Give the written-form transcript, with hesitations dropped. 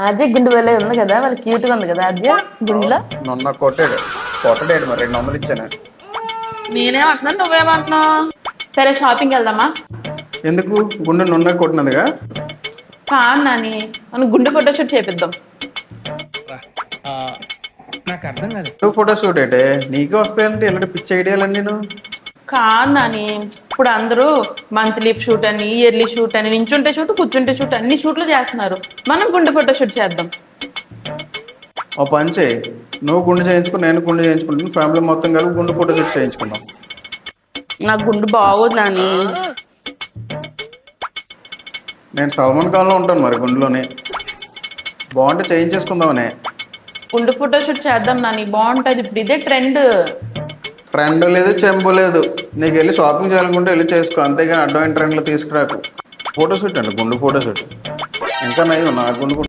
అదే గుండు వెళ్ళే ఉంది కదా, వాళ్ళ క్యూట్ గా ఉంది కదా అదే గుండెలో. నొన్న కొట్టడాడు మరి 200 ఇచ్చాను. నేనేమంటున్నాను, నువ్వేమంటున్నావు? సరే షాపింగ్ వెళ్దామా? ఎందుకు? గుండె నొన్న కొట్టినందుగా? కాదు నాని, మనం గుండె ఫోటోషూట్ చేపిద్దాం. నాకు అర్థం కాలేదు. నువ్వు ఫోటో షూట్ అయితే నీకే వస్తాయంటే ఇలాంటి పిచ్చి ఐడియాలు నేను. కాదు నాని, ఇప్పుడు అందరూ మంత్లీ షూట్ అని, ఇయర్లీ షూట్ అని, నించుంటే షూట్, కూర్చుంటే షూట్, అన్ని షూట్లు చేస్తున్నారు. మనం గుండె ఫోటోషూట్ చేద్దాం. ఓ పని చేయి, నువ్వు గుండె చేయించుకుని నేను గుండె చేయించుకుంటాను, ఫ్యామిలీ మొత్తం కలిపి గుండె ఫోటో షూట్ చేయించుకుందాం. నాకు గుండు బాగోదు నాని. నేను సల్మాన్ ఖాన్లో ఉంటాను మరి గుండెలోనే. బాగుంటే చేయించేసుకుందామనే. గుండె ఫోటోషూట్ చేద్దాం నాని, బాగుంటది. ఇప్పుడు ఇదే ట్రెండ్. ట్రెండ్ లేదు, చెంపు లేదు. నీకు వెళ్ళి షాపింగ్ చేయాలనుకుంటే వెళ్ళి చేసుకో, అంతేగాని అడ్వాన్స్ ట్రెండ్లో తీసుకురాకు. ఫోటోషూట్ అండి, గుండు ఫోటోషూట్. ఇంకా నయ్యం నా గుండు